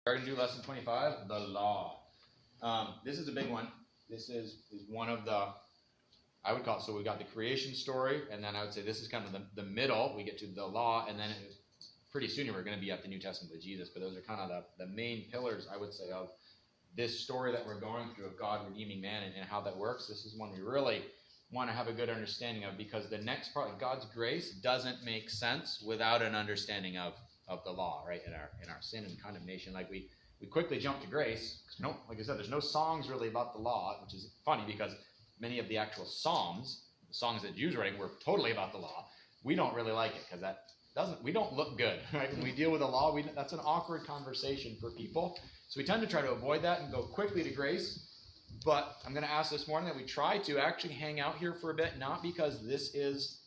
We're going to do lesson 25, the law. This is a big one. This is one of the, I would call it, so we got the creation story, and then I would say this is kind of the middle. We get to the law, and then pretty soon we're going to be at the New Testament with Jesus, but those are kind of the main pillars, I would say, of this story that we're going through of God redeeming man and how that works. This is one we really want to have a good understanding of, because the next part, God's grace, doesn't make sense without an understanding of the law, right? In our sin and condemnation, like we quickly jump to grace. Like I said, there's no songs really about the law, which is funny because many of the actual psalms, the songs that Jews were writing, were totally about the law. We don't really like it because we don't look good, right? When we deal with the law, that's an awkward conversation for people. So we tend to try to avoid that and go quickly to grace. But I'm going to ask this morning that we try to actually hang out here for a bit, not because this is,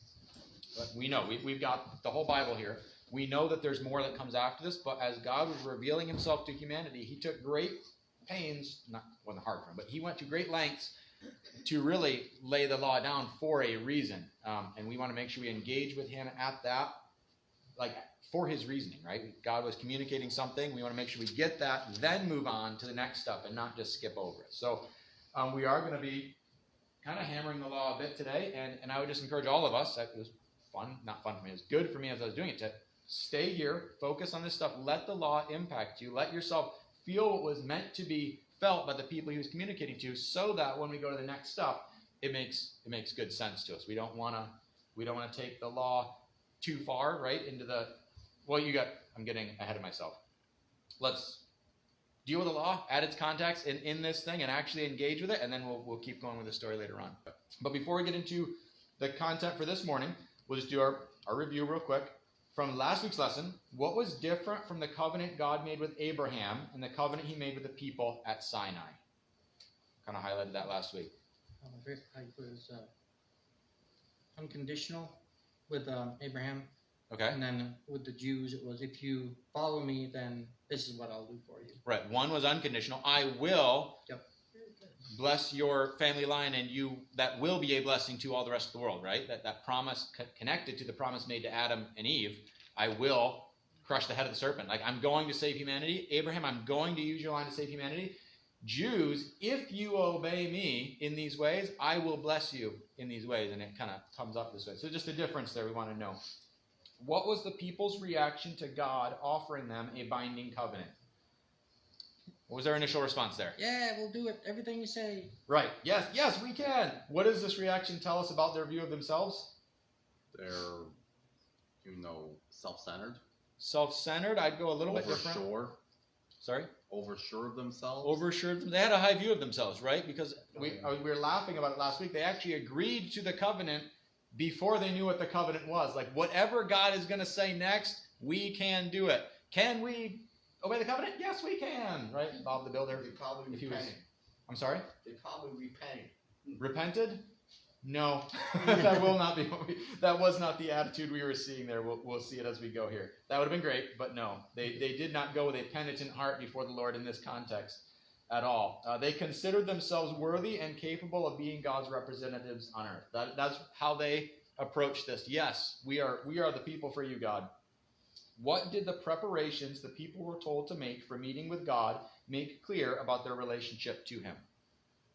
we know, we've got the whole Bible here. We know that there's more that comes after this, but as God was revealing himself to humanity, he took great pains, wasn't hard for him, but he went to great lengths to really lay the law down for a reason. And we want to make sure we engage with him at that, like for his reasoning, right? God was communicating something. We want to make sure we get that, then move on to the next stuff and not just skip over it. So we are going to be kind of hammering the law a bit today. And I would just encourage all of us, it was fun, not fun for me, it was good for me as I was doing it, to stay here, focus on this stuff, let the law impact you, let yourself feel what was meant to be felt by the people he was communicating to, so that when we go to the next stuff, it makes good sense to us. We don't want to take the law too far, right, into the, I'm getting ahead of myself. Let's deal with the law, add its context in this thing, and actually engage with it, and then we'll keep going with the story later on. But before we get into the content for this morning, we'll just do our review real quick. From last week's lesson, what was different from the covenant God made with Abraham and the covenant he made with the people at Sinai? Kind of highlighted that last week. It was unconditional with Abraham. Okay. And then with the Jews, it was, if you follow me, then this is what I'll do for you. Right. One was unconditional. I will bless your family line, and that will be a blessing to all the rest of the world, right? That promise connected to the promise made to Adam and Eve. I will crush the head of the serpent. Like, I'm going to save humanity. Abraham, I'm going to use your line to save humanity. Jews, if you obey me in these ways, I will bless you in these ways. And it kind of comes up this way. So just a difference there we want to know. What was the people's reaction to God offering them a binding covenant? What was their initial response there? Yeah, we'll do it. Everything you say. Right. Yes, we can. What does this reaction tell us about their view of themselves? They're, self-centered. Self-centered. I'd go a little bit different. Sorry? Oversure of themselves. Oversure. They had a high view of themselves, right? Because we were laughing about it last week. They actually agreed to the covenant before they knew what the covenant was. Like, whatever God is going to say next, we can do it. Can we obey the covenant? Yes, we can. Right? Bob the Builder. They probably if he was, repented. I'm sorry? They probably repented. Repented? No. That will not be. That was not the attitude we were seeing there. We'll see it as we go here. That would have been great, but no. They did not go with a penitent heart before the Lord in this context at all. They considered themselves worthy and capable of being God's representatives on earth. That's how they approached this. Yes, we are the people for you, God. What did the preparations the people were told to make for meeting with God make clear about their relationship to him?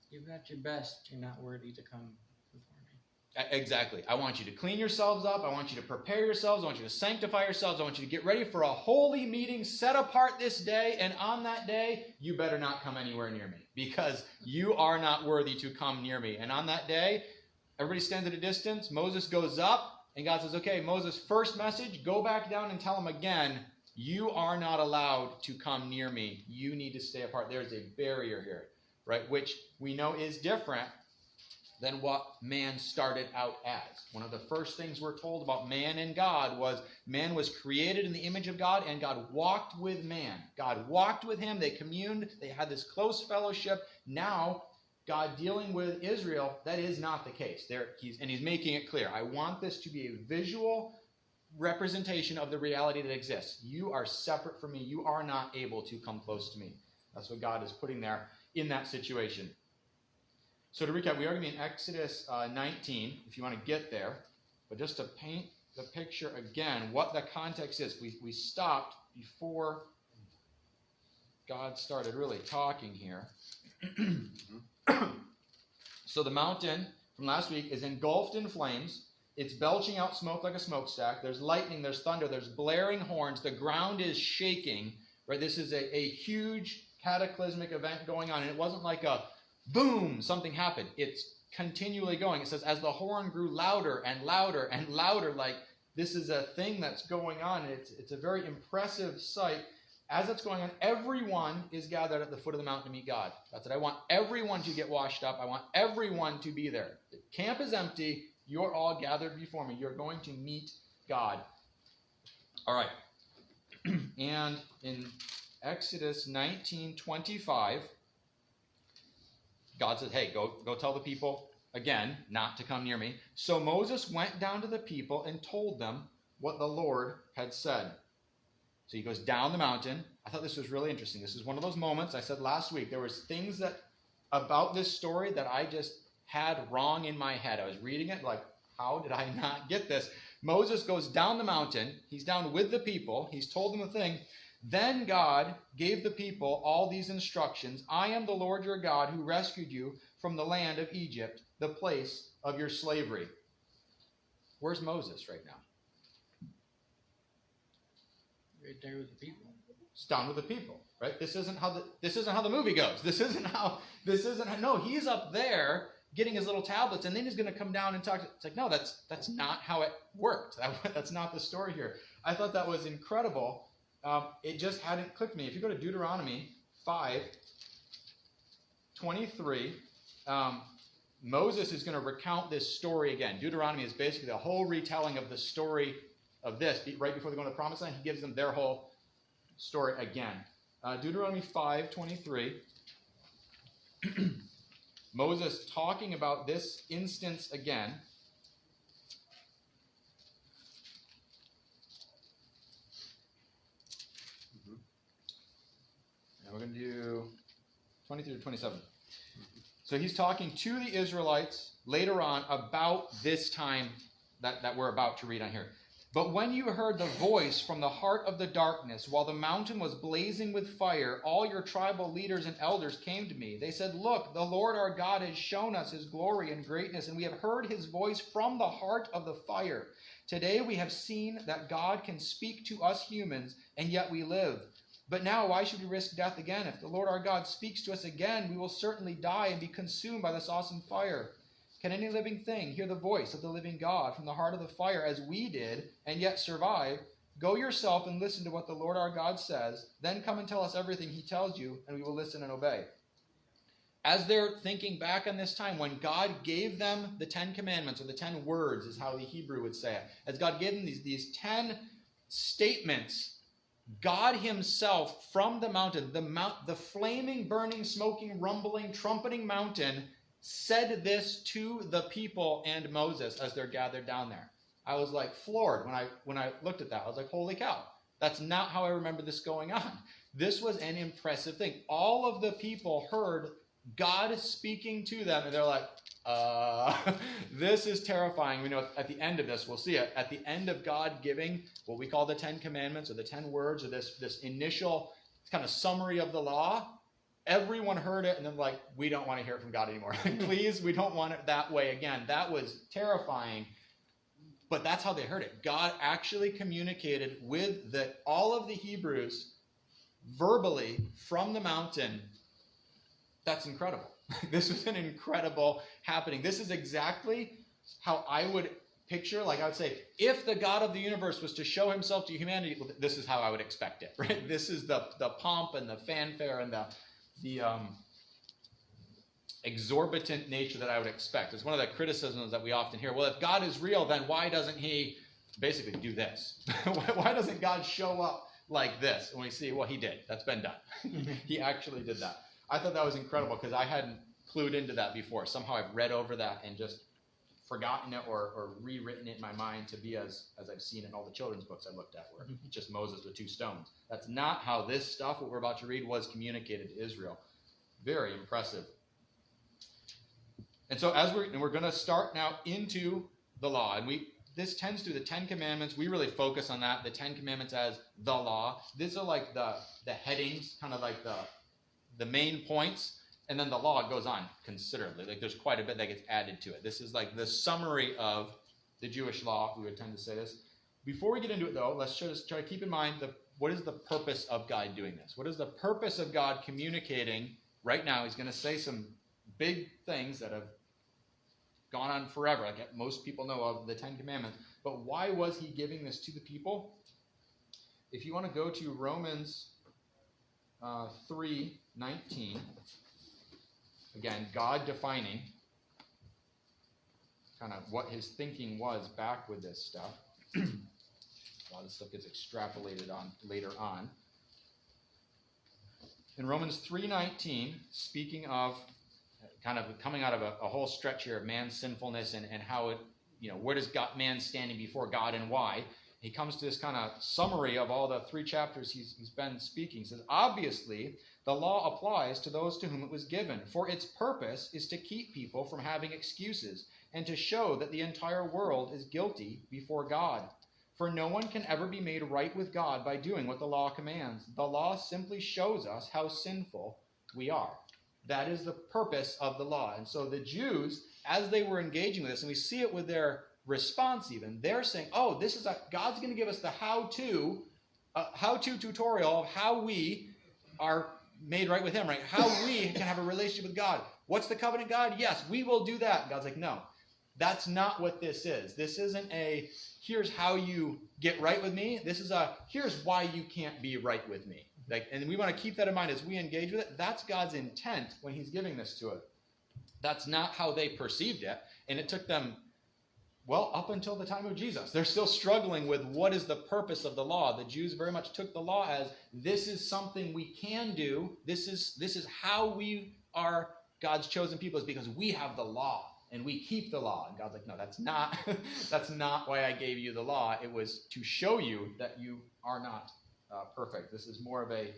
You've got your best. You're not worthy to come before me. Exactly. I want you to clean yourselves up. I want you to prepare yourselves. I want you to sanctify yourselves. I want you to get ready for a holy meeting set apart this day. And on that day, you better not come anywhere near me, because you are not worthy to come near me. And on that day, everybody stands at a distance. Moses goes up. And God says, okay, Moses' first message, go back down and tell him again, you are not allowed to come near me. You need to stay apart. There's a barrier here, right? Which we know is different than what man started out as. One of the first things we're told about man and God was man was created in the image of God, and God walked with man. God walked with him. They communed. They had this close fellowship. Now, God dealing with Israel, that is not the case. He's making it clear. I want this to be a visual representation of the reality that exists. You are separate from me. You are not able to come close to me. That's what God is putting there in that situation. So to recap, we are going to be in Exodus 19, if you want to get there. But just to paint the picture again, what the context is. We stopped before God started really talking here. So the mountain from last week is engulfed in flames. It's belching out smoke like a smokestack. There's lightning, there's thunder, there's blaring horns. The ground is shaking. Right? This is a huge cataclysmic event going on. And it wasn't like a boom, something happened. It's continually going. It says, as the horn grew louder and louder and louder, like this is a thing that's going on. And it's a very impressive sight. As that's going on, everyone is gathered at the foot of the mountain to meet God. That's it. I want everyone to get washed up. I want everyone to be there. The camp is empty. You're all gathered before me. You're going to meet God. All right. And in Exodus 19:25, God says, hey, go tell the people again not to come near me. So Moses went down to the people and told them what the Lord had said. So he goes down the mountain. I thought this was really interesting. This is one of those moments I said last week. There was things that about this story that I just had wrong in my head. I was reading it like, how did I not get this? Moses goes down the mountain. He's down with the people. He's told them a thing. Then God gave the people all these instructions. I am the Lord your God who rescued you from the land of Egypt, the place of your slavery. Where's Moses right now? Right there with the people. It's down with the people, right? This isn't how the movie goes. No, he's up there getting his little tablets, and then he's going to come down and talk. It's like, no, that's not how it worked. That's not the story here. I thought that was incredible. It just hadn't clicked me. If you go to Deuteronomy 5:23, Moses is going to recount this story again. Deuteronomy is basically the whole retelling of the story of this. Right before they go into the promised land, he gives them their whole story again. Deuteronomy 5:23. Moses talking about this instance again. And we're going to do 23 to 27. So he's talking to the Israelites later on about this time that we're about to read on here. But when you heard the voice from the heart of the darkness, while the mountain was blazing with fire, all your tribal leaders and elders came to me. They said, look, the Lord our God has shown us his glory and greatness, and we have heard his voice from the heart of the fire. Today we have seen that God can speak to us humans, and yet we live. But now why should we risk death again? If the Lord our God speaks to us again, we will certainly die and be consumed by this awesome fire. Can any living thing hear the voice of the living God from the heart of the fire as we did and yet survive? Go yourself and listen to what the Lord our God says. Then come and tell us everything he tells you, and we will listen and obey. As they're thinking back on this time when God gave them the 10 commandments, or the 10 words is how the Hebrew would say it. As God gave them these 10 statements, God himself from the mountain, the flaming, burning, smoking, rumbling, trumpeting mountain, said this to the people and Moses as they're gathered down there. I was like floored when I looked at that. I was like, holy cow, that's not how I remember this going on. This was an impressive thing. All of the people heard God speaking to them, and they're like, this is terrifying. We know at the end of this, we'll see it, at the end of God giving what we call the 10 commandments or the 10 words or this initial kind of summary of the law, everyone heard it and then like, we don't want to hear it from God anymore. Please, we don't want it that way again. That was terrifying, but that's how they heard it. God actually communicated with all of the Hebrews verbally from the mountain. That's incredible. This was an incredible happening. This is exactly how I would picture, like I would say, if the God of the universe was to show himself to humanity, this is how I would expect it, right? This is the pomp and the fanfare and the exorbitant nature that I would expect. It's one of the criticisms that we often hear. Well, if God is real, then why doesn't he basically do this? Why doesn't God show up like this? And we see, well, he did. That's been done. He actually did that. I thought that was incredible because I hadn't clued into that before. Somehow I've read over that and just forgotten it or rewritten it in my mind to be as I've seen in all the children's books I looked at, where just Moses with 2 stones. That's not how this stuff, what we're about to read, was communicated to Israel. Very impressive. And so we're going to start now into the law. And this tends to, the Ten Commandments, we really focus on that, the Ten Commandments as the law. These are like the headings, kind of like the main points, and then the law goes on considerably. Like there's quite a bit that gets added to it. This is like the summary of the Jewish law. We would tend to say this. Before we get into it, though, let's just try to keep in mind what is the purpose of God doing this? What is the purpose of God communicating? Right now, he's going to say some big things that have gone on forever, like most people know of the Ten Commandments. But why was he giving this to the people? If you want to go to Romans 3:19, again, God defining kind of what his thinking was back with this stuff. A lot of this stuff gets extrapolated on later on. In Romans 3:19, speaking of kind of coming out of a whole stretch here of man's sinfulness and how it, where does man standing before God and why? He comes to this kind of summary of all the 3 chapters he's been speaking. He says, obviously, the law applies to those to whom it was given, for its purpose is to keep people from having excuses and to show that the entire world is guilty before God. For no one can ever be made right with God by doing what the law commands. The law simply shows us how sinful we are. That is the purpose of the law. And so the Jews, as they were engaging with this, and we see it with their response even, they're saying, oh, God's going to give us the how-to tutorial of how we are made right with him, right? How we can have a relationship with God. What's the covenant, God? Yes, we will do that. And God's like, no, that's not what this is. This isn't here's how you get right with me. This is here's why you can't be right with me. And we want to keep that in mind as we engage with it. That's God's intent when he's giving this to it. That's not how they perceived it. And it took them, up until the time of Jesus. They're still struggling with what is the purpose of the law. The Jews very much took the law as this is something we can do. This is how we are God's chosen people, is because we have the law and we keep the law. And God's like, no, that's not why I gave you the law. It was to show you that you are not perfect. This is more of a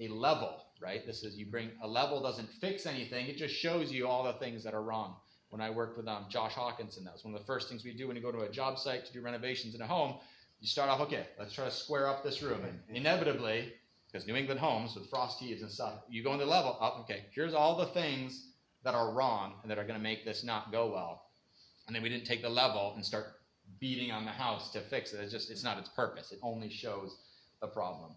level, right? This is, you bring a level, doesn't fix anything. It just shows you all the things that are wrong. When I worked with Josh Hawkinson, that was one of the first things we do when you go to a job site to do renovations in a home. You start off, okay, let's try to square up this room. And inevitably, because New England homes with frost heaves and stuff, you go into the level, okay, here's all the things that are wrong and that are going to make this not go well. And then we didn't take the level and start beating on the house to fix it. It's not its purpose. It only shows the problem.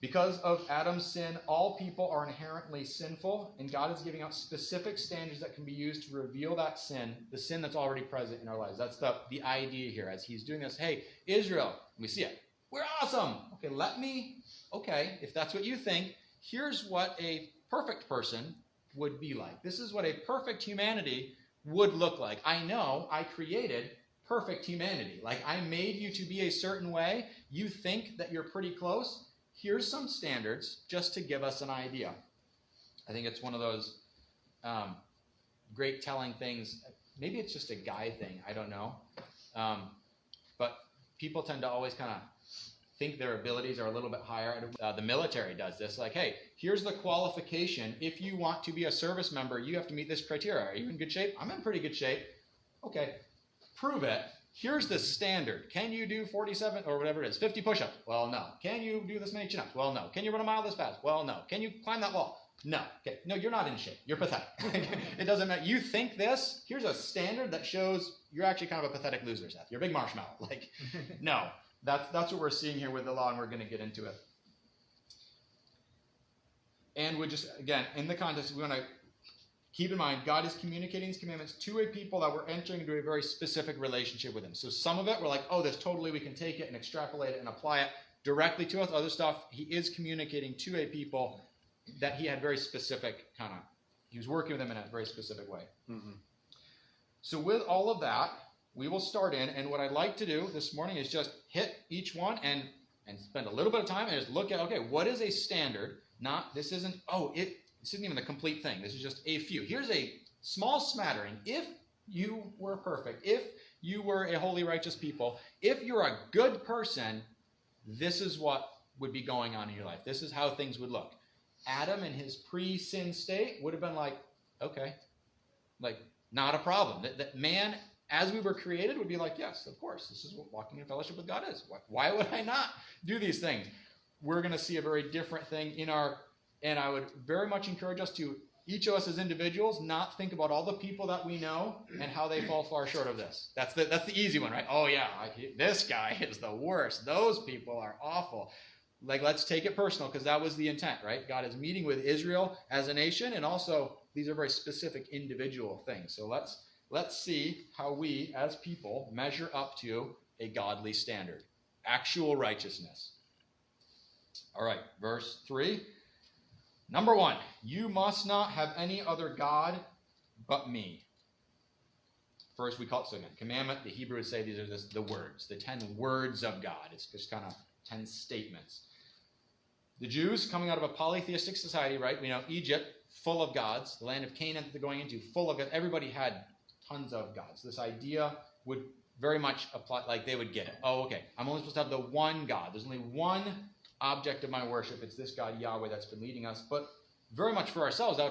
Because of Adam's sin, all people are inherently sinful, and God is giving out specific standards that can be used to reveal that sin, the sin that's already present in our lives. That's the idea here as he's doing this. Hey, Israel, we see it. We're awesome. Okay, if that's what you think, here's what a perfect person would be like. This is what a perfect humanity would look like. I know I created perfect humanity. Like, I made you to be a certain way. You think that you're pretty close. Here's some standards just to give us an idea. I think it's one of those great telling things. Maybe it's just a guy thing. I don't know. But people tend to always kind of think their abilities are a little bit higher. The military does this. Like, hey, here's the qualification. If you want to be a service member, you have to meet this criteria. Are you in good shape? I'm in pretty good shape. Okay, prove it. Here's the standard. Can you do 47 or whatever it is, 50 push-ups? Well, no. Can you do this many chin-ups? Well, no. Can you run a mile this fast? Well, no. Can you climb that wall? No. Okay. No, you're not in shape. You're pathetic. It doesn't matter. You think this? Here's a standard that shows you're actually kind of a pathetic loser, Seth. You're a big marshmallow. Like, no. That's what we're seeing here with the law, and we're going to get into it. And we just, again, in the context, we want to keep in mind, God is communicating these commandments to a people that we're entering into a very specific relationship with him. So some of it, we're like, oh, this totally, we can take it and extrapolate it and apply it directly to us. Other stuff, he is communicating to a people that he had very specific he was working with them in a very specific way. Mm-hmm. So with all of that, we will start in, and what I'd like to do this morning is just hit each one and spend a little bit of time and just look at, okay, what is a standard? This isn't even the complete thing. This is just a few. Here's a small smattering. If you were perfect, if you were a holy, righteous people, if you're a good person, this is what would be going on in your life. This is how things would look. Adam in his pre-sin state would have been like, okay, like not a problem. That man as we were created, would be like, yes, of course, this is what walking in fellowship with God is. Why would I not do these things? We're going to see a very different thing and I would very much encourage us to, each of us as individuals, not think about all the people that we know and how they fall far short of this. That's the easy one, right? Oh yeah, this guy is the worst. Those people are awful. Like, let's take it personal, because that was the intent, right? God is meeting with Israel as a nation, and also these are very specific individual things. So let's see how we as people measure up to a godly standard. Actual righteousness. All right, verse 3. Number 1, you must not have any other God but me. First, we call it commandment. The Hebrew would say these are the words, the 10 words of God. It's just kind of 10 statements. The Jews, coming out of a polytheistic society, right? We know Egypt, full of gods. The land of Canaan that they're going into, full of gods. Everybody had tons of gods. This idea would very much apply, like they would get it. Oh, okay, I'm only supposed to have the one God. There's only one object of my worship. It's this God, Yahweh, that's been leading us. But very much for ourselves, that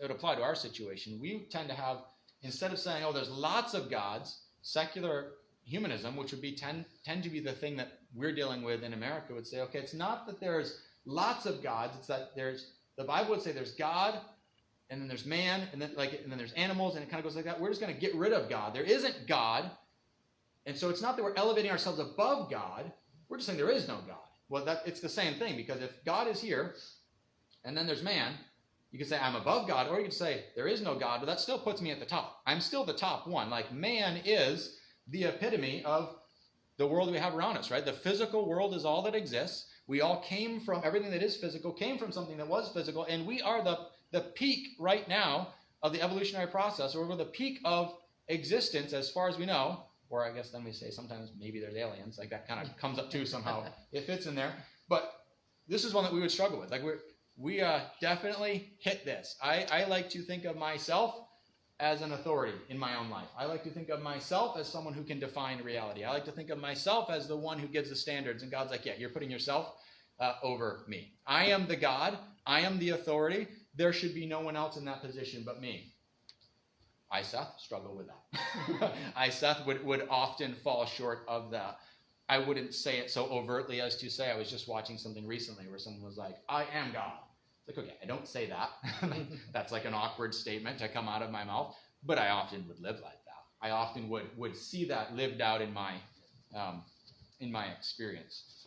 would apply to our situation. We tend to have, instead of saying, oh, there's lots of gods, secular humanism, which would be tend to be the thing that we're dealing with in America, would say, okay, it's not that there's lots of gods, it's that the Bible would say there's God, and then there's man, and then there's animals, and it kind of goes like that. We're just going to get rid of God. There isn't God, and so it's not that we're elevating ourselves above God. We're just saying there is no God. Well, it's the same thing, because if God is here, and then there's man, you can say I'm above God, or you can say there is no God, but that still puts me at the top. I'm still the top one. Like, man is the epitome of the world we have around us, right? The physical world is all that exists. We all came from, everything that is physical came from something that was physical, and we are the peak right now of the evolutionary process, or we're the peak of existence as far as we know. Or I guess then we say sometimes maybe there's aliens, like that kind of comes up too somehow. It fits in there. But this is one that we would struggle with. Like, we definitely hit this. I like to think of myself as an authority in my own life. I like to think of myself as someone who can define reality. I like to think of myself as the one who gives the standards. And God's like, yeah, you're putting yourself over me. I am the God. I am the authority. There should be no one else in that position but me. I, Seth, struggle with that. I, Seth, would often fall short of that. I wouldn't say it so overtly as to say, I was just watching something recently where someone was like, I am God. It's like, okay, I don't say that. That's like an awkward statement to come out of my mouth, but I often would live like that. I often would see that lived out in my experience.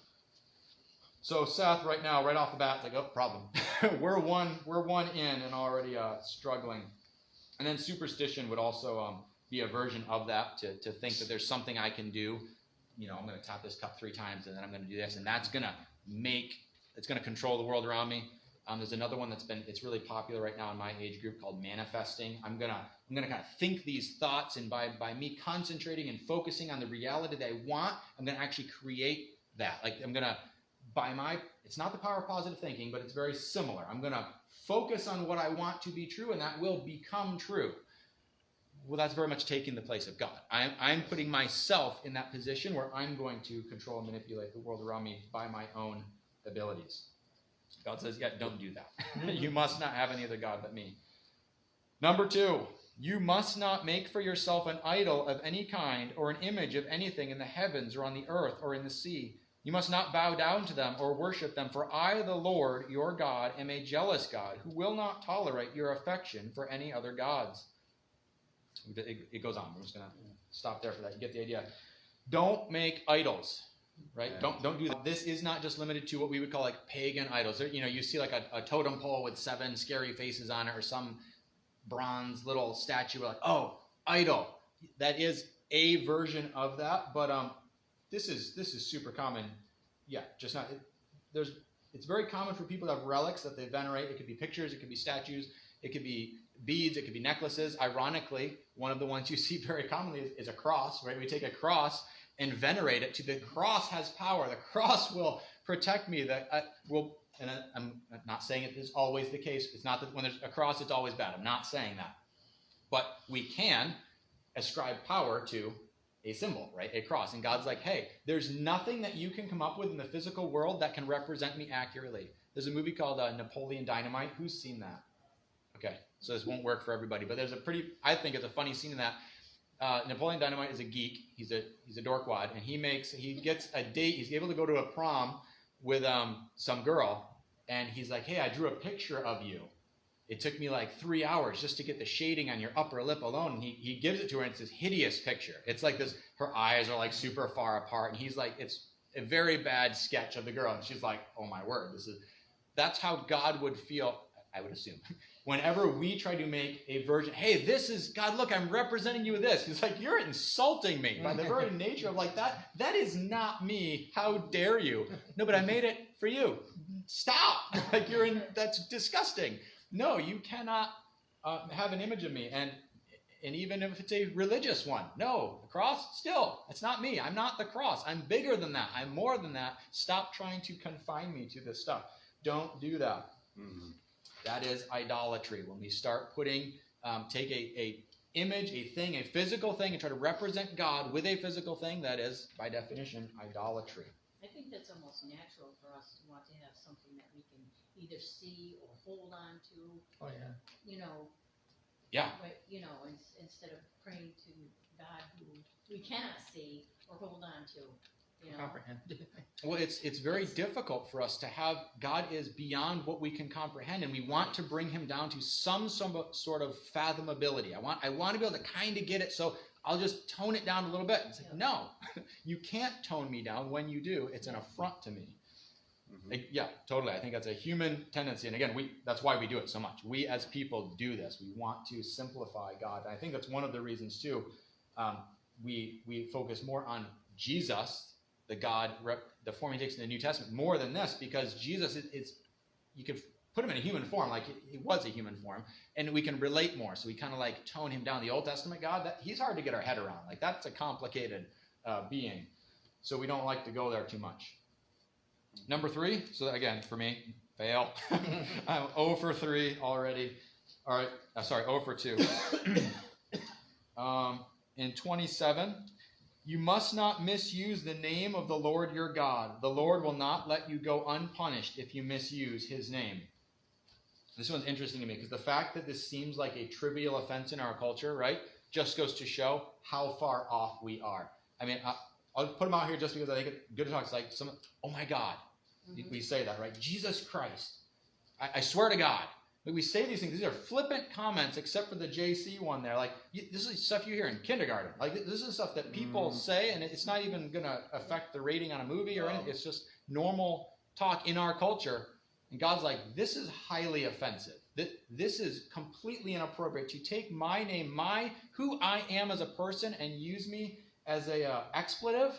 So Seth, right now, right off the bat, like, oh, problem. we're one in and already struggling. And then superstition would also be a version of that, to think that there's something I can do. You know, I'm going to tap this cup 3 times, and then I'm going to do this, and that's going to control the world around me. There's another one it's really popular right now in my age group called manifesting. I'm gonna kind of think these thoughts, and by me concentrating and focusing on the reality that I want, I'm gonna actually create that. Like, it's not the power of positive thinking, but it's very similar. I'm gonna focus on what I want to be true, and that will become true. Well, that's very much taking the place of God. I'm putting myself in that position where I'm going to control and manipulate the world around me by my own abilities. God says, yeah, don't do that. You must not have any other God but me. Number 2, you must not make for yourself an idol of any kind or an image of anything in the heavens or on the earth or in the sea. You must not bow down to them or worship them, for I, the Lord, your God, am a jealous God who will not tolerate your affection for any other gods. It goes on. I'm just going to stop there for that. You get the idea. Don't make idols. Right? Yeah. Don't do that. This is not just limited to what we would call like pagan idols. There, you see like a totem pole with 7 scary faces on it, or some bronze little statue. We're like, oh, idol. That is a version of that, but this is super common. Yeah, just not. It's very common for people to have relics that they venerate. It could be pictures, it could be statues, it could be beads, it could be necklaces. Ironically, one of the ones you see very commonly is a cross. Right? We take a cross and venerate it. The cross has power. The cross will protect me. And I'm not saying it is always the case. It's not that when there's a cross, it's always bad. I'm not saying that. But we can ascribe power to a symbol, right? A cross. And God's like, hey, there's nothing that you can come up with in the physical world that can represent me accurately. There's a movie called Napoleon Dynamite. Who's seen that? Okay, so this won't work for everybody, but I think it's a funny scene in that. Napoleon Dynamite is a geek. He's a dorkwad, and he gets a date. He's able to go to a prom with some girl, and he's like, hey, I drew a picture of you. It took me like 3 hours just to get the shading on your upper lip alone. And he gives it to her, and it's this hideous picture. It's like this, her eyes are like super far apart, and he's like, it's a very bad sketch of the girl. And she's like, oh my word, that's how God would feel, I would assume. Whenever we try to make a version, hey, this is, God, look, I'm representing you with this. He's like, you're insulting me by the very nature of like that. That is not me. How dare you? No, but I made it for you. Stop. Like that's disgusting. No, you cannot have an image of me. And even if it's a religious one, no, the cross, still, it's not me. I'm not the cross. I'm bigger than that. I'm more than that. Stop trying to confine me to this stuff. Don't do that. Mm-hmm. That is idolatry. When we start putting, take a image, a thing, a physical thing, and try to represent God with a physical thing, that is, by definition, idolatry. I think that's almost natural for us to want to have something that we can either see or hold on to. Oh, yeah. You know. Yeah. But, you know, instead of praying to God who we cannot see or hold on to. You know? Comprehend. Well, it's very difficult for us to have, God is beyond what we can comprehend, and we want to bring him down to some sort of fathomability. I want to be able to kind of get it, so I'll just tone it down a little bit. It's like, no, you can't tone me down. When you do, it's an affront to me. Mm-hmm. Yeah, totally. I think that's a human tendency. And again, that's why we do it so much. We as people do this. We want to simplify God. And I think that's one of the reasons, too, we focus more on Jesus, the God, the form he takes in the New Testament, more than this, because Jesus, you could put him in a human form, like he was a human form, and we can relate more. So we kind of like tone him down. The Old Testament God, he's hard to get our head around. Like that's a complicated being. So we don't like to go there too much. Number 3, so again, for me, fail. I'm 0 for 3 already. All right, 0 for 2. In 27, you must not misuse the name of the Lord your God. The Lord will not let you go unpunished if you misuse his name. This one's interesting to me because the fact that this seems like a trivial offense in our culture, right, just goes to show how far off we are. I mean, I'll put them out here just because I think it's good to talk. It's like, oh my God. Mm-hmm. We say that, right? Jesus Christ. I swear to God. We say these things. These are flippant comments, except for the JC one there. Like, this is stuff you hear in kindergarten. Like, this is stuff that people say, and it's not even going to affect the rating on a movie or anything. It's just normal talk in our culture. And God's like, this is highly offensive. This is completely inappropriate to take my name, who I am as a person, and use me as a expletive.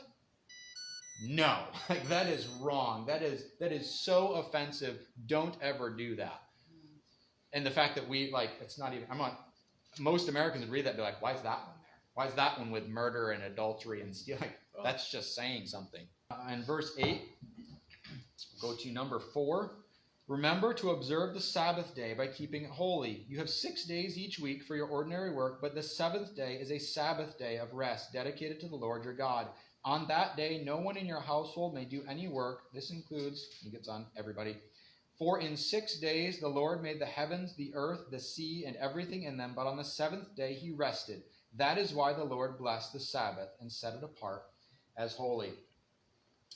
No, like that is wrong. That is so offensive. Don't ever do that. And the fact that it's not even, most Americans would read that and be like, why is that one there? Why is that one with murder and adultery and stealing? That's just saying something. In verse 8, go to number 4. Remember to observe the Sabbath day by keeping it holy. You have 6 days each week for your ordinary work, but the 7th day is a Sabbath day of rest dedicated to the Lord your God. On that day, no one in your household may do any work. This includes, he gets on everybody. For in 6 days the Lord made the heavens, the earth, the sea, and everything in them, but on the 7th day he rested. That is why the Lord blessed the Sabbath and set it apart as holy.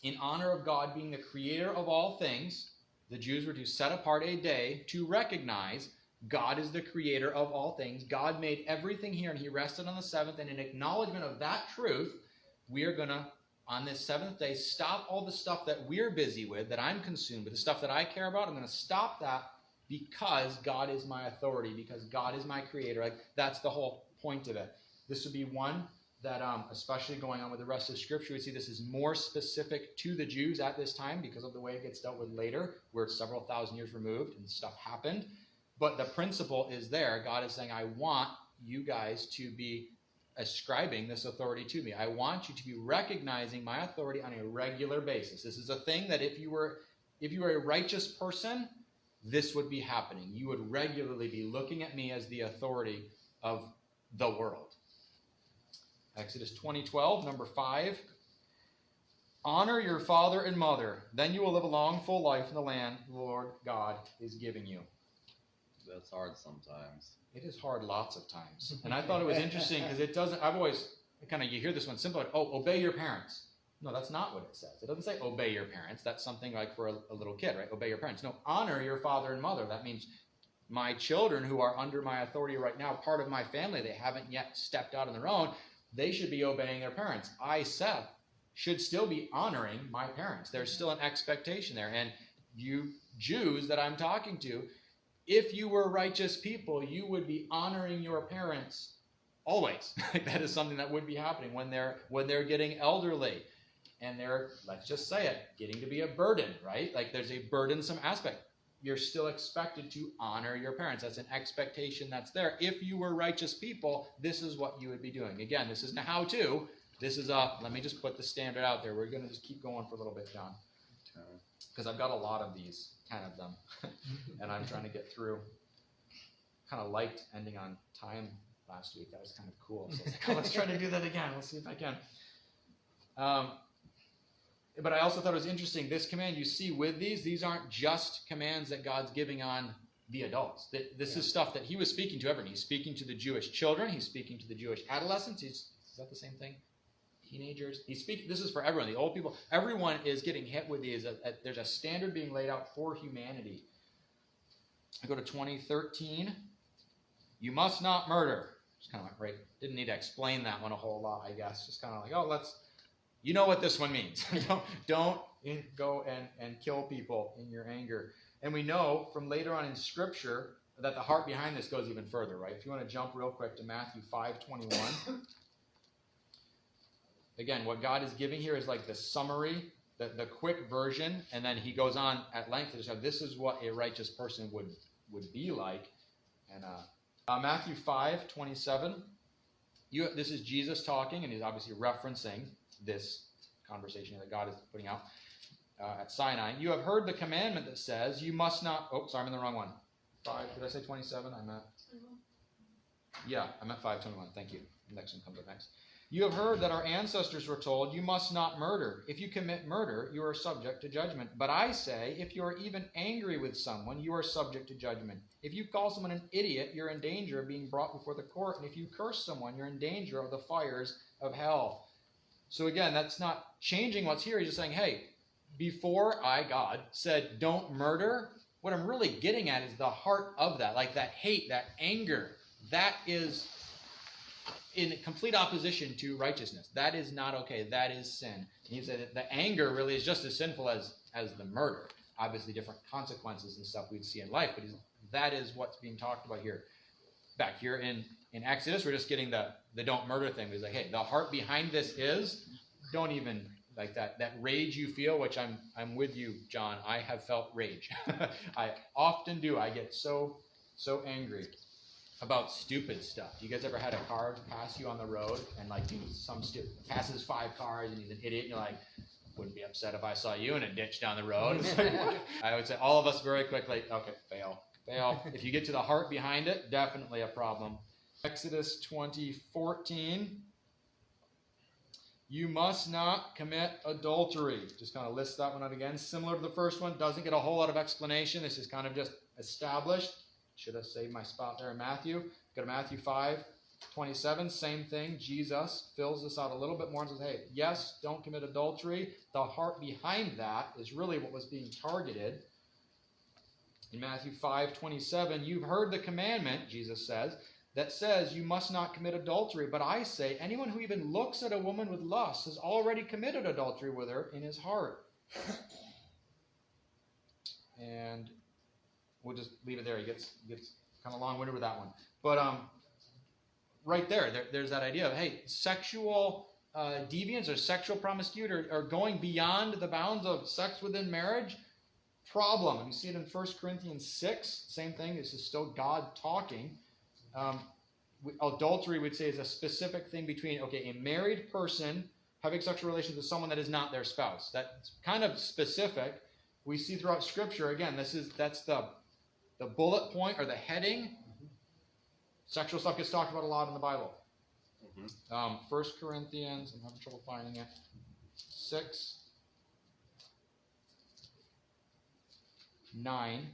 In honor of God being the creator of all things, the Jews were to set apart a day to recognize God is the creator of all things. God made everything here, and he rested on the 7th, and in acknowledgement of that truth, we are going to, on this 7th day, stop all the stuff that we're busy with, that I'm consumed with, the stuff that I care about. I'm going to stop that because God is my authority, because God is my creator. Like, that's the whole point of it. This would be one that, especially going on with the rest of Scripture, we see this is more specific to the Jews at this time because of the way it gets dealt with later, where it's several thousand years removed and stuff happened. But the principle is there. God is saying, I want you guys to be ascribing this authority to me. I want you to be recognizing my authority on a regular basis. This is a thing that if you were a righteous person, this would be happening. You would regularly be looking at me as the authority of the world. Exodus 20:12, number 5. Honor your father and mother, then you will live a long, full life in the land the Lord God is giving you. That's hard sometimes. It is hard lots of times. And I thought it was interesting because it doesn't, I've always kind of, you hear this one simple, like, oh, obey your parents. No, that's not what it says. It doesn't say obey your parents. That's something like for a little kid, right? Obey your parents. No, honor your father and mother. That means my children who are under my authority right now, part of my family, they haven't yet stepped out on their own, they should be obeying their parents. I, Seth, should still be honoring my parents. There's still an expectation there. And you Jews that I'm talking to, if you were righteous people, you would be honoring your parents always. That is something that would be happening when they're getting elderly. And they're, let's just say it, getting to be a burden, right? Like there's a burdensome aspect. You're still expected to honor your parents. That's an expectation that's there. If you were righteous people, this is what you would be doing. Again, this isn't a how-to. This is let me just put the standard out there. We're going to just keep going for a little bit, John. Because I've got a lot of these, 10 of them. And I'm trying to get through. Kind of liked ending on time last week. That was kind of cool. So I was like, oh, let's try to do that again. We'll see if I can. But I also thought it was interesting, this command you see with these aren't just commands that God's giving on the adults. This is stuff that he was speaking to everyone. He's speaking to the Jewish children. He's speaking to the Jewish adolescents. Is that the same thing? Teenagers. This is for everyone, the old people. Everyone is getting hit with these. There's a standard being laid out for humanity. I go to 2013. You must not murder. Just kind of like, right, didn't need to explain that one a whole lot, I guess. Just kind of like, oh, you know what this one means. Don't go and kill people in your anger. And we know from later on in Scripture that the heart behind this goes even further, right? If you want to jump real quick to Matthew 5:21. Again, what God is giving here is like the summary, the quick version, and then he goes on at length to say, this is what a righteous person would be like. And Matthew 5:27. This is Jesus talking, and he's obviously referencing this conversation that God is putting out at Sinai. You have heard the commandment that says you must not. Oh, sorry, I'm in the wrong one. 5. Did I say 27? I'm at 5:21. Thank you. The next one comes up next. You have heard that our ancestors were told, you must not murder. If you commit murder, you are subject to judgment. But I say, if you are even angry with someone, you are subject to judgment. If you call someone an idiot, you're in danger of being brought before the court. And if you curse someone, you're in danger of the fires of hell. So again, that's not changing what's here. He's just saying, hey, before I, God, said don't murder, what I'm really getting at is the heart of that, like that hate, that anger. That is in complete opposition to righteousness. That is not okay. That is sin. And he said that the anger really is just as sinful as the murder. Obviously, different consequences and stuff we'd see in life, but that is what's being talked about here. Back here in Exodus, we're just getting the don't murder thing. It's like, hey, the heart behind this is don't even like that rage you feel, which I'm with you, John. I have felt rage. I often do. I get so angry about stupid stuff. You guys ever had a car pass you on the road and like some stupid passes 5 cars and he's an idiot and you're like, wouldn't be upset if I saw you in a ditch down the road. It's like, what? I would say all of us very quickly, okay, fail. If you get to the heart behind it, definitely a problem. Exodus 20:14. You must not commit adultery. Just kind of list that one out again. Similar to the first one, doesn't get a whole lot of explanation. This is kind of just established. Should have saved my spot there in Matthew. Go to Matthew 5:27. Same thing. Jesus fills this out a little bit more and says, hey, yes, don't commit adultery. The heart behind that is really what was being targeted. In Matthew 5:27, you've heard the commandment, Jesus says, that says you must not commit adultery. But I say, anyone who even looks at a woman with lust has already committed adultery with her in his heart. And we'll just leave it there. He gets kind of long-winded with that one. But right there's that idea of, hey, sexual deviance or sexual promiscuity or going beyond the bounds of sex within marriage, problem. And you see it in 1 Corinthians 6. Same thing. This is still God talking. Adultery, we'd say, is a specific thing between, okay, a married person having sexual relations with someone that is not their spouse. That's kind of specific. We see throughout Scripture, again, that's the bullet point or the heading. Sexual stuff gets talked about a lot in the Bible. 1 Corinthians, I'm having trouble finding it, 6:9.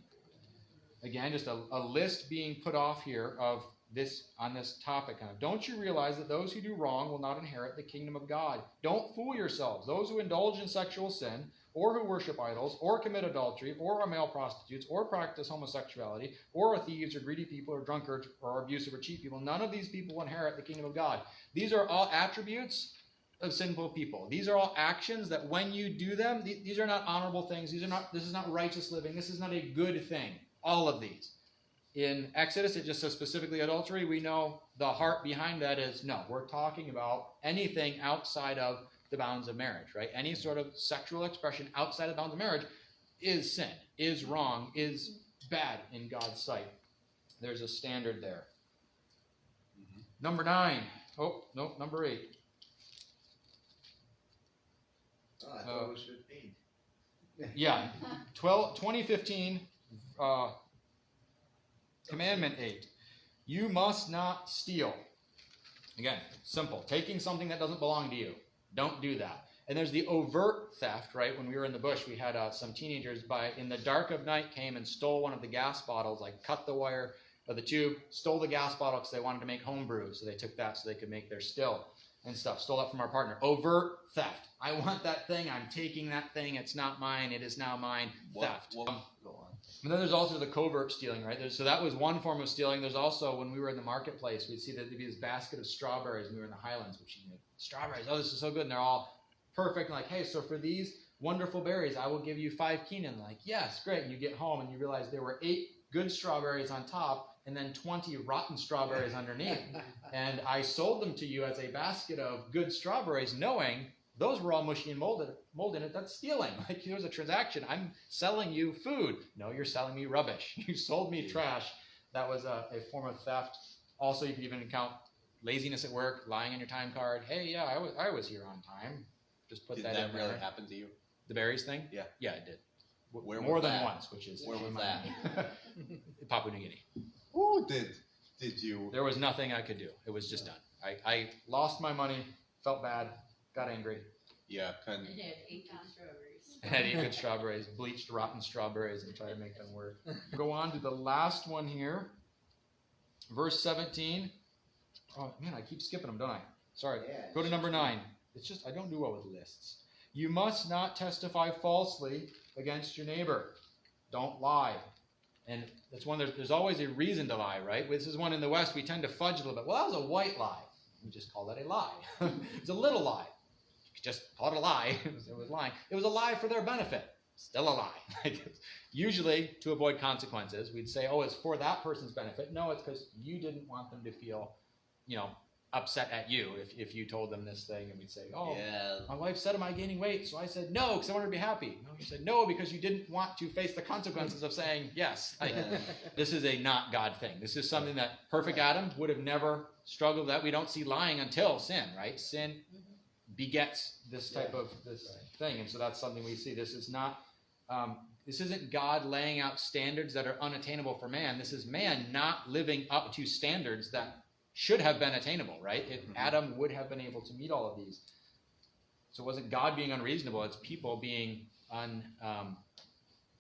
Again, just a list being put off here of this on this topic. Don't you realize that those who do wrong will not inherit the kingdom of God? Don't fool yourselves. Those who indulge in sexual sin, or who worship idols, or commit adultery, or are male prostitutes, or practice homosexuality, or are thieves, or greedy people, or drunkards, or are abusive, or cheat people, none of these people will inherit the kingdom of God. These are all attributes of sinful people. These are all actions that when you do them, these are not honorable things. This is not righteous living. This is not a good thing. All of these. In Exodus, it just says specifically adultery. We know the heart behind that is, no, we're talking about anything outside of the bounds of marriage, right? Any sort of sexual expression outside of the bounds of marriage is sin, is wrong, is bad in God's sight. There's a standard there. Mm-hmm. Number 9. Oh, no, number 8. Oh, I thought it was 15. Yeah, 2015, Commandment 8. You must not steal. Again, simple. Taking something that doesn't belong to you. Don't do that. And there's the overt theft, right? When we were in the bush, we had some teenagers in the dark of night came and stole one of the gas bottles, like cut the wire of the tube, stole the gas bottle because they wanted to make home brew. So they took that so they could make their still and stuff. Stole that from our partner. Overt theft. I want that thing. I'm taking that thing. It's not mine. It is now mine. Theft. Go on. And then there's also the covert stealing, right? So that was one form of stealing. There's also, when we were in the marketplace, we'd see that there'd be this basket of strawberries when we were in the Highlands, which you know, strawberries, oh, this is so good. And they're all perfect. And like, hey, so for these wonderful berries, I will give you 5 Keenan. Like, yes, great. And you get home and you realize there were 8 good strawberries on top and then 20 rotten strawberries underneath. And I sold them to you as a basket of good strawberries, knowing those were all mushy and mold in it. That's stealing. Like, here's a transaction. I'm selling you food. No, you're selling me rubbish. You sold me trash. That was a form of theft. Also, you can even count laziness at work, lying on your time card. Hey, yeah, I was here on time. Just put Did that that in really there. happen to you? The berries thing? Yeah. Yeah, it did. Where More was than that? once, which is Where was that? Papua New Guinea. Who did you? There was nothing I could do. It was just done. I lost my money, felt bad, got angry. Yeah, And it had 18 strawberries. I had 8 good strawberries, bleached rotten strawberries, and try to make them work. Go on to the last one here. Verse 17. Oh, man, I keep skipping them, don't I? Sorry. Yeah. Go to number 9. It's just, I don't do well with lists. You must not testify falsely against your neighbor. Don't lie. And that's one, there's always a reason to lie, right? This is one in the West, we tend to fudge a little bit. Well, that was a white lie. We just call that a lie. It's a little lie. Just call it a lie. It was lying. It was a lie for their benefit. Still a lie. Usually, to avoid consequences, we'd say, oh, it's for that person's benefit. No, it's because you didn't want them to feel, upset at you if you told them this thing. And we'd say, oh, Yeah. my wife said, am I gaining weight? So I said, no, because I wanted to be happy. No, you said, no, because you didn't want to face the consequences of saying yes. This is a not God thing. This is something that perfect Adam would have never struggled with. That we don't see lying until sin, right? Sin begets this type of this thing, and so that's something we see. This is not this isn't God laying out standards that are unattainable for man. This is man not living up to standards that should have been attainable, right? Adam would have been able to meet all of these. So it wasn't God being unreasonable, it's people being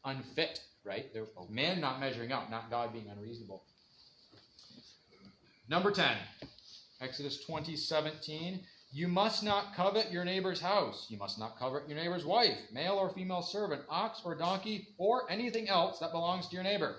unfit, right? Man not measuring up, not God being unreasonable. Number 10, Exodus 20:17. You must not covet your neighbor's house. You must not covet your neighbor's wife, male or female servant, ox or donkey, or anything else that belongs to your neighbor.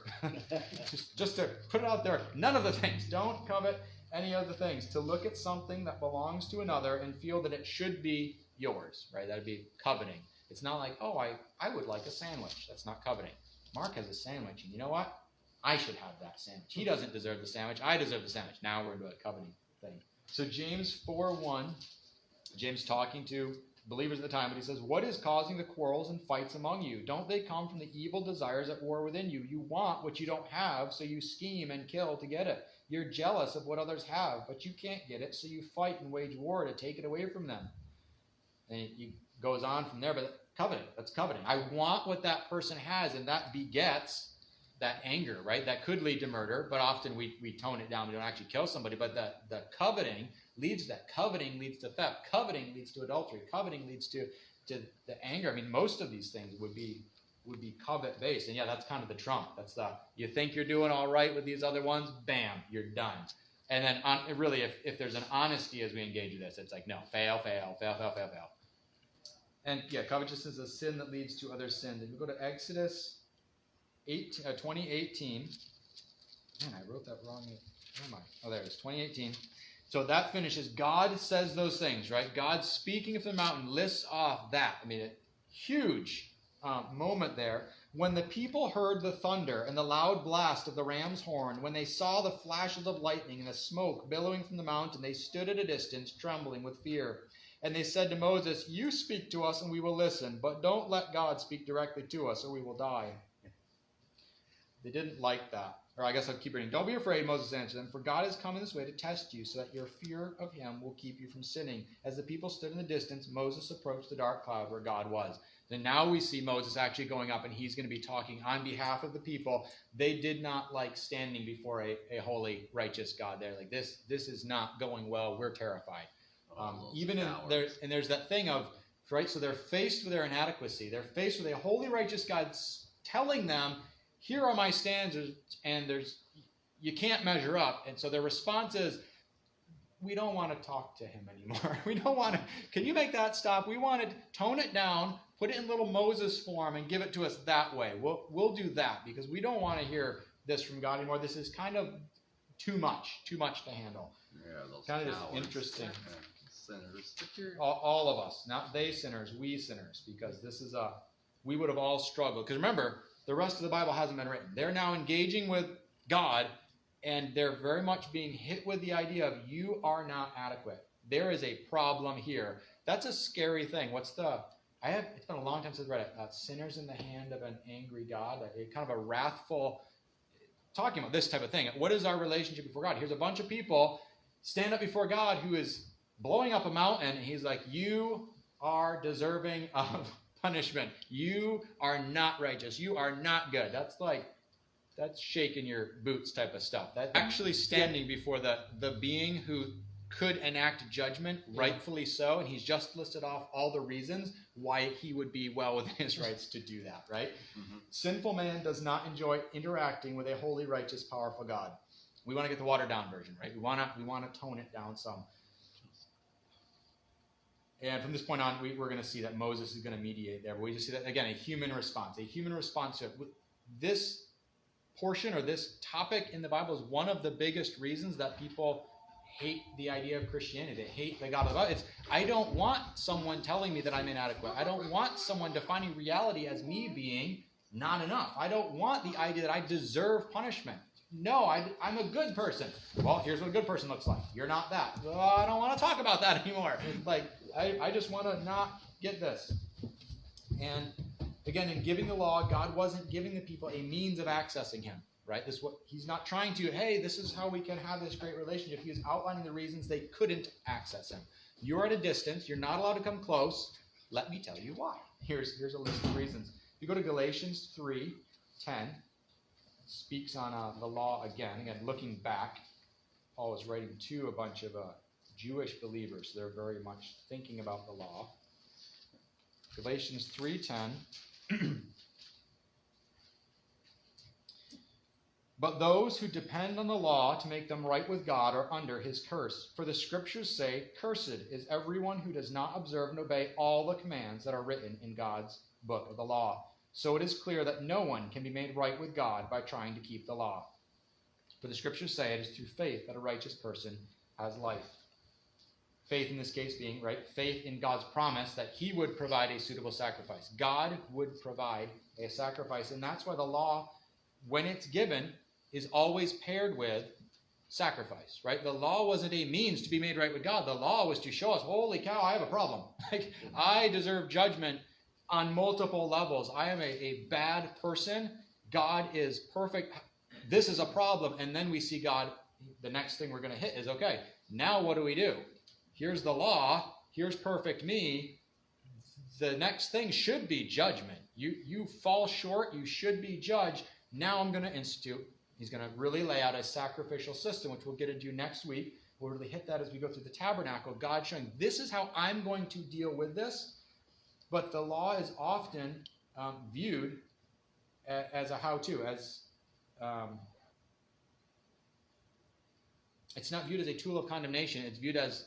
just to put it out there, none of the things. Don't covet any of the things. To look at something that belongs to another and feel that it should be yours, right? That would be coveting. It's not like, oh, I would like a sandwich. That's not coveting. Mark has a sandwich, and you know what? I should have that sandwich. He doesn't deserve the sandwich. I deserve the sandwich. Now we're into a coveting thing. So James 4:1, James talking to believers at the time, but he says, what is causing the quarrels and fights among you? Don't they come from the evil desires at war within you? You want what you don't have, so you scheme and kill to get it. You're jealous of what others have, but you can't get it, so you fight and wage war to take it away from them. And he goes on from there, but coveting, that's coveting. I want what that person has, and that begets that anger, right? That could lead to murder, but often we tone it down. We don't actually kill somebody, but the coveting leads to that. Coveting leads to theft. Coveting leads to adultery. Coveting leads to the anger. I mean, most of these things would be would be covet based. And yeah, that's kind of the trump. That's the, you think you're doing all right with these other ones, bam, you're done. And then really, if there's an honesty as we engage with this, it's like, no, fail. And yeah, covetousness is a sin that leads to other sins. If we go to Exodus 20:18, man, I wrote that wrong. Where am I? Oh, there it is, 20:18. So that finishes. God says those things, right? God speaking from the mountain lists off that. I mean, a huge moment there. When the people heard the thunder and the loud blast of the ram's horn, when they saw the flashes of lightning and the smoke billowing from the mountain, they stood at a distance, trembling with fear. And they said to Moses, "You speak to us and we will listen, but don't let God speak directly to us or we will die." They didn't like that. Or I guess I'll keep reading. "Don't be afraid," Moses answered them, "for God has come in this way to test you, so that your fear of him will keep you from sinning." As the people stood in the distance, Moses approached the dark cloud where God was. Then now we see Moses actually going up, and he's going to be talking on behalf of the people. They did not like standing before a holy, righteous God there. Like, this is not going well. We're terrified. Even in there, and there's that thing of, right? So they're faced with their inadequacy. They're faced with a holy, righteous God telling them, "Here are my standards," and you can't measure up. And so their response is, "We don't want to talk to him anymore. We don't want to. Can you make that stop? We want to tone it down, put it in little Moses form, and give it to us that way. We'll do that because we don't want to hear this from God anymore. This is kind of too much to handle." Yeah, those Kind of just cowards. interesting. Yeah, sinners. All of us, not they sinners, we sinners, because we would have all struggled. Because remember, the rest of the Bible hasn't been written. They're now engaging with God, and they're very much being hit with the idea of, you are not adequate. There is a problem here. That's a scary thing. It's been a long time since I read it. Sinners in the hand of an angry God, kind of a wrathful, talking about this type of thing. What is our relationship before God? Here's a bunch of people stand up before God who is blowing up a mountain, and he's like, "You are deserving of punishment. You are not righteous. You are not good." That's shaking your boots type of stuff. That's actually standing before the being who could enact judgment, rightfully so, and he's just listed off all the reasons why he would be well within his rights to do that, right? Mm-hmm. Sinful man does not enjoy interacting with a holy, righteous, powerful God. We want to get the watered down version, right? We want to tone it down some. And from this point on, we're going to see that Moses is going to mediate there. But we just see that, again, a human response to it. This portion or this topic in the Bible is one of the biggest reasons that people hate the idea of Christianity. They hate the God of the Bible. I don't want someone telling me that I'm inadequate. I don't want someone defining reality as me being not enough. I don't want the idea that I deserve punishment. No, I'm a good person. Well, here's what a good person looks like. You're not that. Oh, I don't want to talk about that anymore. I just want to not get this. And again, in giving the law, God wasn't giving the people a means of accessing him, right? He's not trying to, hey, this is how we can have this great relationship. He was outlining the reasons they couldn't access him. You're at a distance. You're not allowed to come close. Let me tell you why. Here's a list of reasons. If you go to Galatians 3:10, speaks on the law again. Again, looking back, Paul was writing to a bunch of Jewish believers. They're very much thinking about the law. Galatians 3:10. "But those who depend on the law to make them right with God are under his curse. For the scriptures say, 'Cursed is everyone who does not observe and obey all the commands that are written in God's book of the law.' So it is clear that no one can be made right with God by trying to keep the law. For the scriptures say it is through faith that a righteous person has life." Faith in this case being, right, faith in God's promise that he would provide a suitable sacrifice. God would provide a sacrifice. And that's why the law, when it's given, is always paired with sacrifice, right? The law wasn't a means to be made right with God. The law was to show us, holy cow, I have a problem. I deserve judgment on multiple levels. I am a bad person. God is perfect. This is a problem. And then we see God, the next thing we're going to hit is, okay, now what do? Here's the law. Here's perfect me. The next thing should be judgment. You fall short. You should be judged. Now I'm going to institute. He's going to really lay out a sacrificial system, which we'll get into next week. We'll really hit that as we go through the tabernacle. God showing, this is how I'm going to deal with this. But the law is often viewed as a how-to, it's not viewed as a tool of condemnation. It's viewed as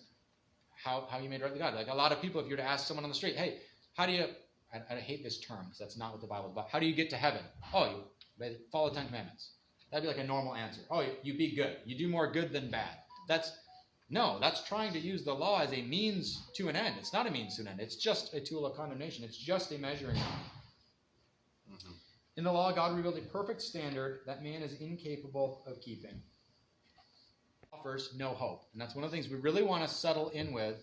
how you made right with God. Like a lot of people, if you were to ask someone on the street, hey, how do you, I hate this term because that's not what the Bible is about. How do you get to heaven? Oh, you follow the 10 Commandments. That'd be like a normal answer. Oh, you be good. You do more good than bad. That's trying to use the law as a means to an end. It's not a means to an end. It's just a tool of condemnation. It's just a measuring rod. Mhm. In the law, God revealed a perfect standard that man is incapable of keeping. Offers no hope. And that's one of the things we really want to settle in with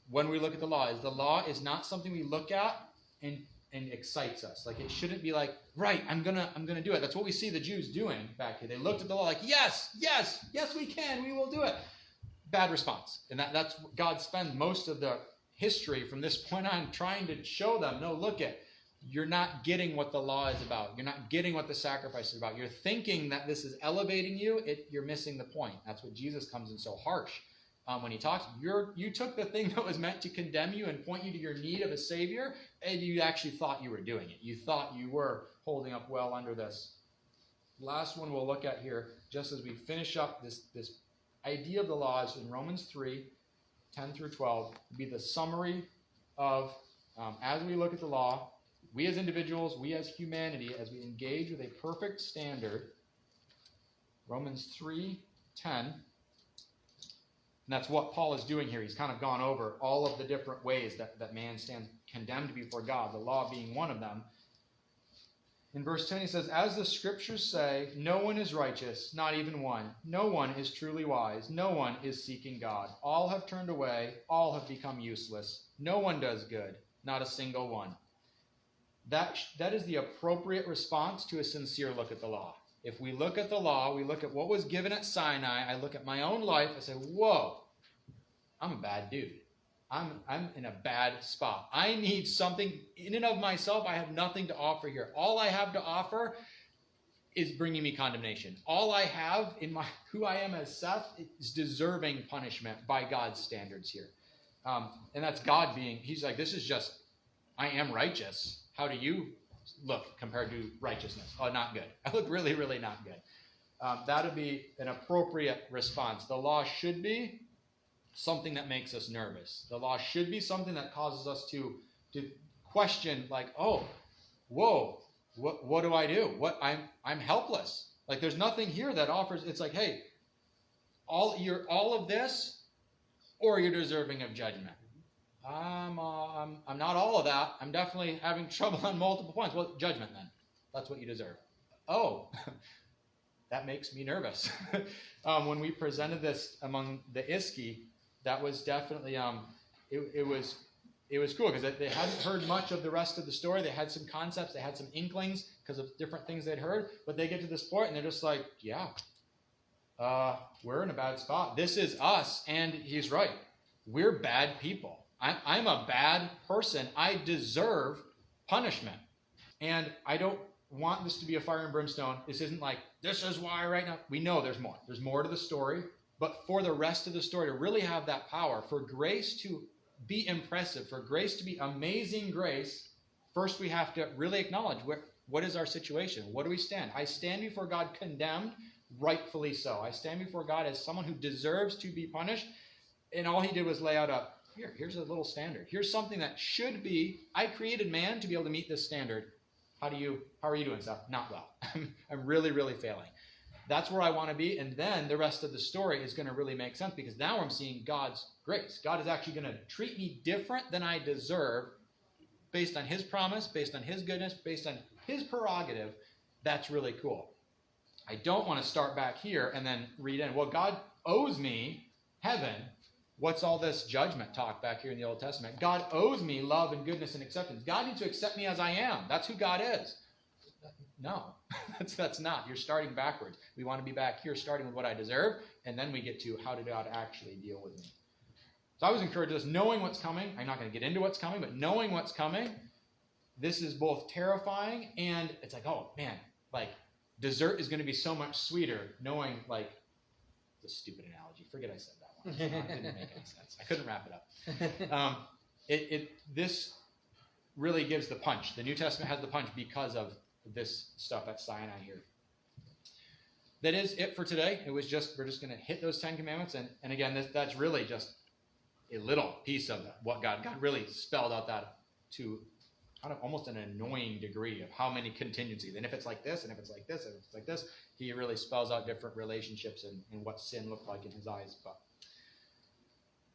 when we look at the law, is the law is not something we look at and excites us. Like, it shouldn't be like, right, I'm gonna do it. That's what we see the Jews doing back here. They looked at the law like, yes, we can, we will do it. Bad response. And that's God spends most of the history from this point on trying to show them, no, look at, you're not getting what the law is about. You're not getting what the sacrifice is about. You're thinking that this is elevating you. You're missing the point. That's what Jesus comes in so harsh when he talks. You took the thing that was meant to condemn you and point you to your need of a Savior, and you actually thought you were doing it. You thought you were holding up well under this. Last one we'll look at here, just as we finish up this idea of the law, is in Romans 3, 10 through 12, be the summary of, as we look at the law, we as individuals, we as humanity, as we engage with a perfect standard, Romans 3:10, and that's what Paul is doing here. He's kind of gone over all of the different ways that man stands condemned before God, the law being one of them. In verse 10 he says, as the scriptures say, no one is righteous, not even one. No one is truly wise. No one is seeking God. All have turned away. All have become useless. No one does good, not a single one. That is the appropriate response to a sincere look at the law. If we look at the law, we look at what was given at Sinai, I look at my own life, I say, whoa, I'm a bad dude. I'm in a bad spot. I need something in and of myself. I have nothing to offer here. All I have to offer is bringing me condemnation. All I have in who I am as Seth is deserving punishment by God's standards here. And that's God he's like, this is just, I am righteous. How do you look compared to righteousness? Oh, not good. I look really, really not good. That would be an appropriate response. The law should be something that makes us nervous. The law should be something that causes us to question, like, oh, whoa, what do I do? I'm helpless. Like, there's nothing here that offers. It's like, hey, you're all of this, or you're deserving of judgment. I'm not all of that. I'm definitely having trouble on multiple points. Well, judgment then. That's what you deserve. Oh, that makes me nervous. When we presented this among the Iski, that was definitely it was cool because they hadn't heard much of the rest of the story. They had some concepts, they had some inklings because of different things they'd heard, but they get to this point and they're just like, yeah, we're in a bad spot. This is us, and he's right. We're bad people. I'm a bad person. I deserve punishment. And I don't want this to be a fire and brimstone. This isn't like, this is why right now. We know there's more. There's more to the story. But for the rest of the story to really have that power, for grace to be impressive, for grace to be amazing grace, first we have to really acknowledge what is our situation? What do we stand? I stand before God condemned, rightfully so. I stand before God as someone who deserves to be punished. And all he did was lay out here's a little standard. Here's something that should be, I created man to be able to meet this standard. How are you doing, Seth? Not well. I'm really, really failing. That's where I want to be. And then the rest of the story is going to really make sense because now I'm seeing God's grace. God is actually going to treat me different than I deserve based on his promise, based on his goodness, based on his prerogative. That's really cool. I don't want to start back here and then read in, well, God owes me heaven. What's all this judgment talk back here in the Old Testament? God owes me love and goodness and acceptance. God needs to accept me as I am. That's who God is. No, that's not. You're starting backwards. We want to be back here starting with what I deserve, and then we get to how did God actually deal with me. So I was encouraged this, knowing what's coming. I'm not going to get into what's coming, but knowing what's coming, this is both terrifying and it's like, oh, man, like dessert is going to be so much sweeter knowing, like, it's a stupid analogy. Forget I said that. It didn't make any sense. I couldn't wrap it up. This really gives the punch. The New Testament has the punch because of this stuff at Sinai here. That is it for today. We're just going to hit those 10 commandments. And again, that's really just a little piece of what God really spelled out that to kind of almost an annoying degree of how many contingencies. And if it's like this, and if it's like this, and if it's like this, he really spells out different relationships and what sin looked like in his eyes. But